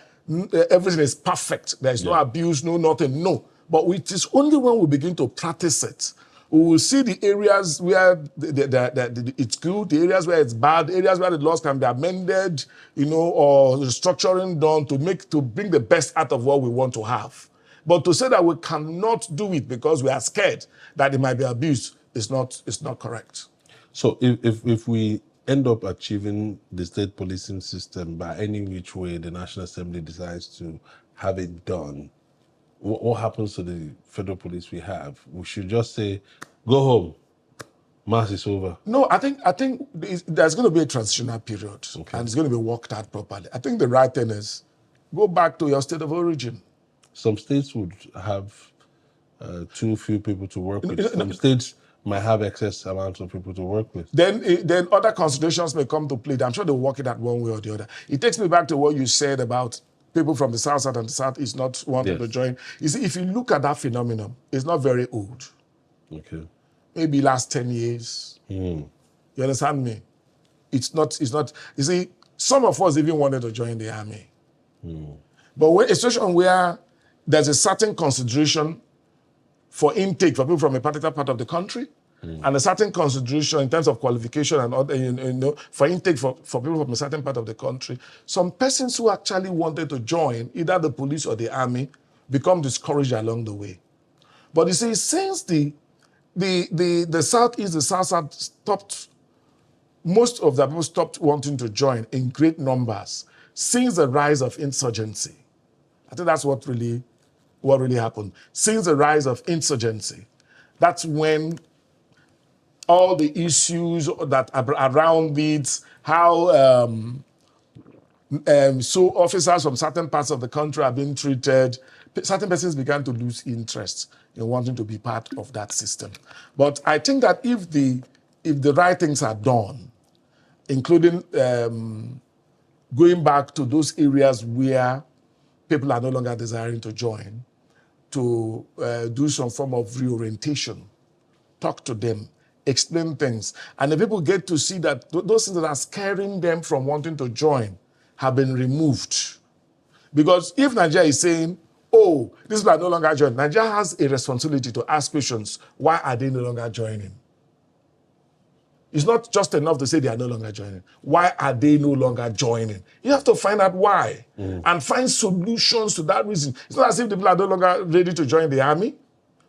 everything is perfect. There is no abuse, no nothing, no. But it is only when we begin to practice it, we will see the areas where it's good, the areas where it's bad, areas where the laws can be amended, or restructuring done to bring the best out of what we want to have. But to say that we cannot do it because we are scared that it might be abused is not correct. So if we end up achieving the state policing system by any which way the National Assembly decides to have it done, what happens to the federal police we have? We should just say, go home. Mass is over. No, I think there's going to be a transitional period, and it's going to be worked out properly. I think the right thing is go back to your state of origin. Some states would have too few people to work with. Some states might have excess amounts of people to work with. Then other considerations may come to play. I'm sure they'll work it out one way or the other. It takes me back to what you said about people from the south side and the south is not wanting to join. You see, if you look at that phenomenon, it's not very old. Okay. Maybe last 10 years. You understand me? It's not, you see, some of us even wanted to join the army. But when a situation where there's a certain consideration for intake for people from a particular part of the country, and a certain consideration in terms of qualification and other, for intake for people from a certain part of the country. Some persons who actually wanted to join either the police or the army become discouraged along the way. But you see, since the Southeast, the South stopped, most of the people stopped wanting to join in great numbers since the rise of insurgency. I think that's what really happened. Since the rise of insurgency, that's when all the issues that are around it, how so officers from certain parts of the country are being treated, certain persons began to lose interest in wanting to be part of that system. But I think that if the right things are done, including going back to those areas where people are no longer desiring to join, to do some form of reorientation, talk to them, explain things. And the people get to see that those things that are scaring them from wanting to join have been removed. Because if Nigeria is saying, oh, these people are no longer joining, Nigeria has a responsibility to ask questions. Why are they no longer joining? It's not just enough to say they are no longer joining. Why are they no longer joining? You have to find out why and find solutions to that reason. It's not as if the people are no longer ready to join the army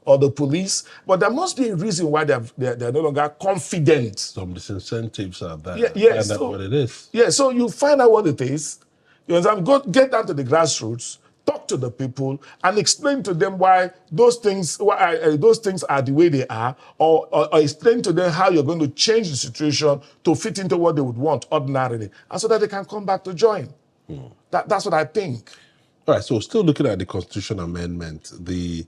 or the police, but there must be a reason why they're no longer confident. Some disincentives are there. Yes. Find out what it is. Yeah, so you find out what it is. You understand? Get down to the grassroots, talk to the people, and explain to them why those things are the way they are, or explain to them how you're going to change the situation to fit into what they would want ordinarily, and so that they can come back to join. That's what I think. All right, so still looking at the Constitution Amendment, the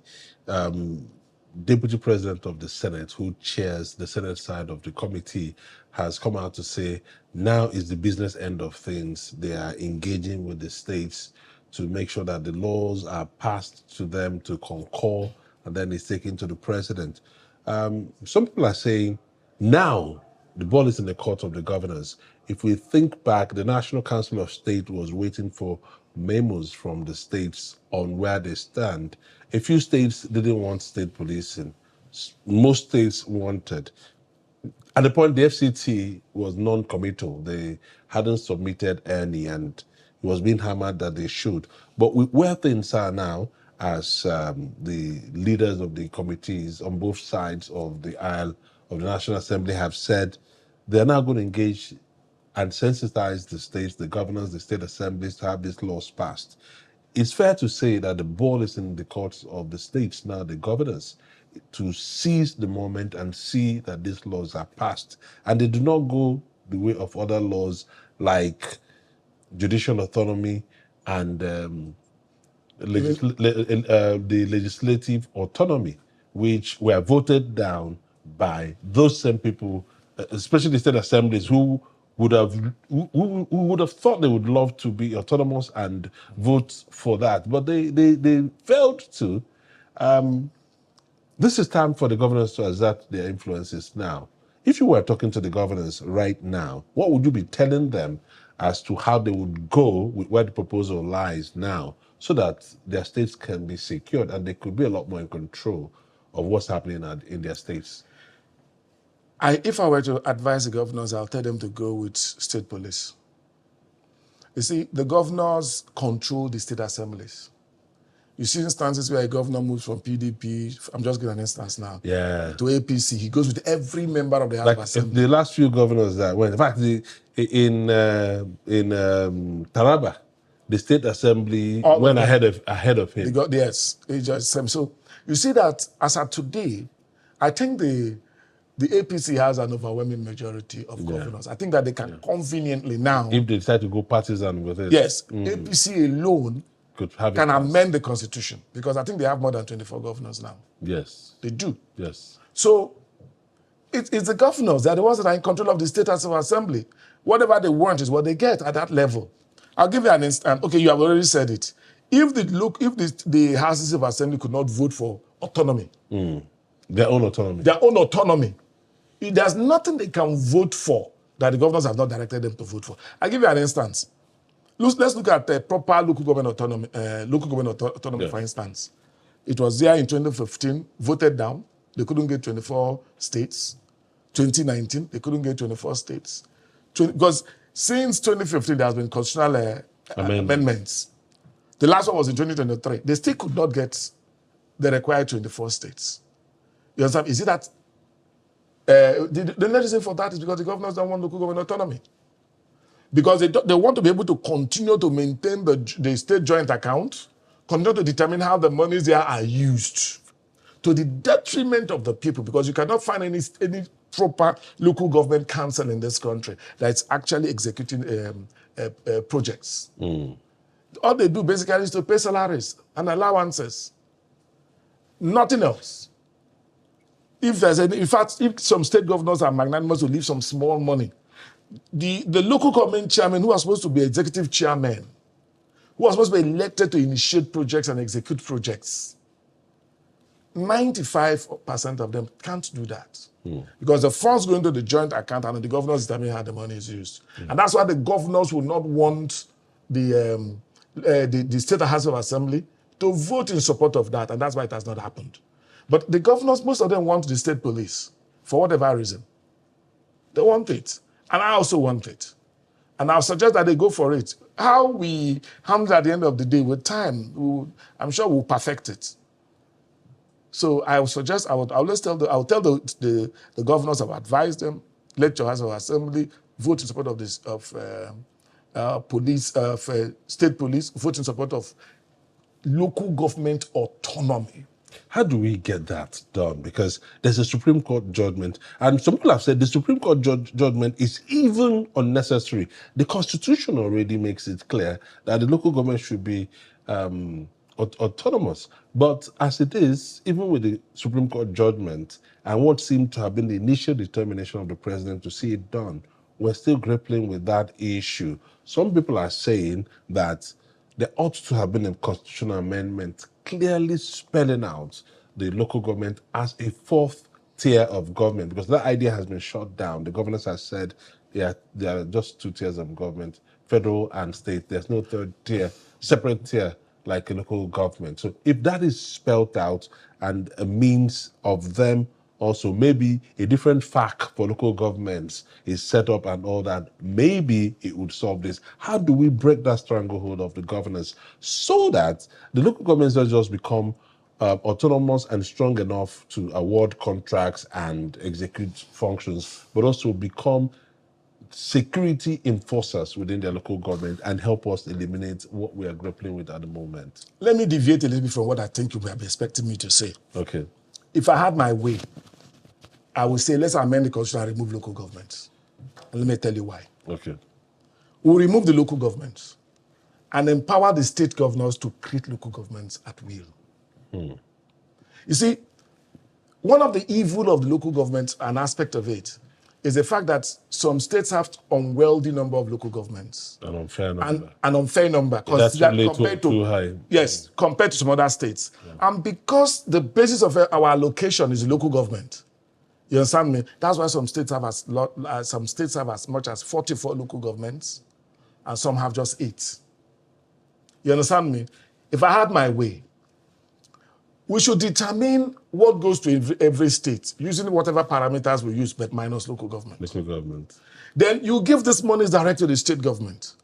Deputy President of the Senate, who chairs the Senate side of the committee, has come out to say now is the business end of things. They are engaging with the states to make sure that the laws are passed to them to concur, and then it's taken to the president. Some people are saying now the ball is in the court of the governors. If we think back, the National Council of State was waiting for memos from the states on where they stand. A few states didn't want state policing. Most states wanted. At the point, the FCT was non-committal. They hadn't submitted any, and it was being hammered that they should. But where things are now, as the leaders of the committees on both sides of the aisle of the National Assembly have said, they're now going to engage and sensitize the states, the governors, the state assemblies to have these laws passed. It's fair to say that the ball is in the courts of the states now, the governors, to seize the moment and see that these laws are passed. And they do not go the way of other laws like judicial autonomy and the legislative autonomy, which were voted down by those same people, especially the state assemblies, who would have thought they would love to be autonomous and vote for that, but they failed to. This is time for the governors to exert their influences now. If you were talking to the governors right now, what would you be telling them as to how they would go with where the proposal lies now, so that their states can be secured and they could be a lot more in control of what's happening in their states? If I were to advise the governors, I'll tell them to go with state police. You see, the governors control the state assemblies. You see instances where a governor moves from PDP, I'm just giving an instance now, to APC. He goes with every member of the House of Assembly. The last few governors that went, in fact, in Taraba, the state assembly went ahead of him. So you see that as of today, I think the APC has an overwhelming majority of governors. I think that they can conveniently now, if they decide to go partisan with it. Yes, APC alone can amend the constitution, because I think they have more than 24 governors now. Yes. They do. Yes. So it's the governors, they're the ones that are in control of the state House of Assembly. Whatever they want is what they get at that level. I'll give you an instance. Okay, you have already said it. If the Houses of Assembly could not vote for autonomy, their own autonomy, there's nothing they can vote for that the governors have not directed them to vote for. I'll give you an instance. Let's look at proper local government autonomy. Autonomy, for instance. It was there in 2015, voted down. They couldn't get 24 states. 2019, they couldn't get 24 states. Because since 2015, there has been constitutional amendments. The last one was in 2023. They still could not get the required 24 states. You understand? Is it that the reason for that is because the governors don't want local government autonomy. Because they want to be able to continue to maintain the state joint account, continue to determine how the monies there are used to the detriment of the people, because you cannot find any proper local government council in this country that's actually executing projects. All they do basically is to pay salaries and allowances. Nothing else. If there's in fact, if some state governors are magnanimous to leave some small money, the local government chairman, who are supposed to be executive chairman, who are supposed to be elected to initiate projects and execute projects, 95% of them can't do that. Because the funds go into the joint account and the governors determine how the money is used. And that's why the governors will not want the State House of Assembly to vote in support of that, and that's why it has not happened. But the governors, most of them want the state police, for whatever reason. They want it. And I also want it. And I'll suggest that they go for it. How we handle at the end of the day, with time, I'm sure we'll perfect it. So I would suggest, I'll tell the governors, I've advised them, let your House of Assembly vote in support of this, state police, vote in support of local government autonomy. How do we get that done? Because there's a Supreme Court judgment, and some people have said the Supreme Court judgment is even unnecessary. The Constitution already makes it clear that the local government should be autonomous. But as it is, even with the Supreme Court judgment and what seemed to have been the initial determination of the president to see it done, we're still grappling with that issue. Some people are saying that there ought to have been a constitutional amendment clearly spelling out the local government as a fourth tier of government, because that idea has been shut down. The governors have said, yeah, there are just two tiers of government, federal and state. There's no third tier, separate tier like a local government. So if that is spelled out and a means of them also, maybe a different FAC for local governments is set up and all that, maybe it would solve this. How do we break that stranglehold of the governors so that the local governments don't just become autonomous and strong enough to award contracts and execute functions, but also become security enforcers within their local government and help us eliminate what we are grappling with at the moment? Let me deviate a little bit from what I think you were expecting me to say. Okay. If I had my way, I would say let's amend the constitution and remove local governments. And let me tell you why. Okay. We'll remove the local governments and empower the state governors to create local governments at will. You see, one of the evil of the local government, an aspect of it, is the fact that some states have unwieldy number of local governments. An unfair number. An unfair number. That's too high. Yes, compared to some other states. Yeah. And because the basis of our allocation is local government, you understand me? That's why some states have as much as 44 local governments, and some have just 8. You understand me? If I had my way, we should determine what goes to every state using whatever parameters we use, but minus local government. Local government. Then you give this money direct to the state government.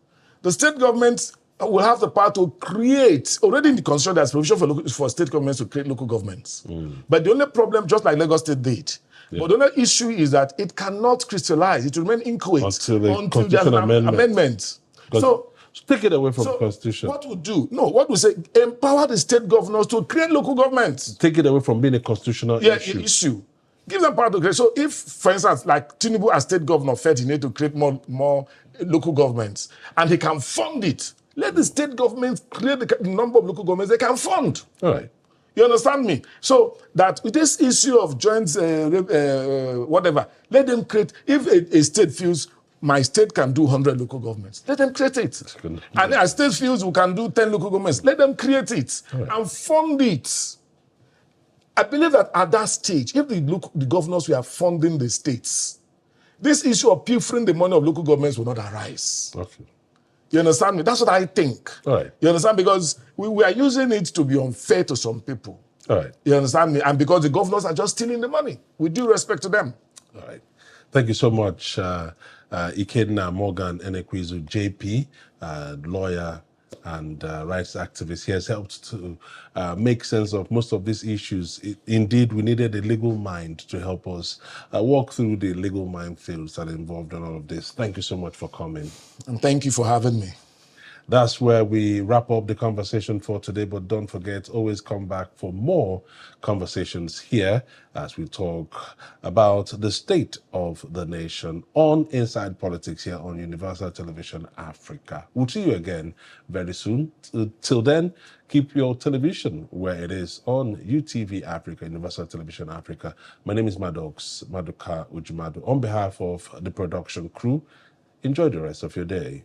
The state government will have the power to create, already in the constitution, there's provision for state governments to create local governments. But the only problem, just like Lagos State did, but the only issue is that it cannot crystallize. It will remain inchoate until there's an amendment. So take it away from the Constitution. What we do? No, what we say, empower the state governors to create local governments. Take it away from being a constitutional issue. Give them power to create. So if, for instance, like Tinubu as state governor felt he needed to create more local governments, and he can fund it, let the state governments create the number of local governments they can fund. All right. You understand me? So that with this issue of joint, whatever, let them create. If a state feels my state can do 100 local governments, let them create it. And a state feels we can do 10 local governments, let them create it and fund it. I believe that at that stage, if the governors were funding the states, this issue of pilfering the money of local governments will not arise. Okay. You understand me? That's what I think. All right. You understand? Because we are using it to be unfair to some people. All right. You understand me? And because the governors are just stealing the money. With due respect to them. All right. Thank you so much, Ikenna Morgan Enekwizu, JP, lawyer and rights activist. He has helped to make sense of most of these issues. Indeed, we needed a legal mind to help us walk through the legal minefields that are involved in all of this. Thank you so much for coming. And thank you for having me. That's where we wrap up the conversation for today, but don't forget, always come back for more conversations here as we talk about the state of the nation on Inside Politics here on Universal Television Africa. We'll see you again very soon. Till then, keep your television where it is on UTV Africa, Universal Television Africa. My name is Maduka Ujumadu. On behalf of the production crew, enjoy the rest of your day.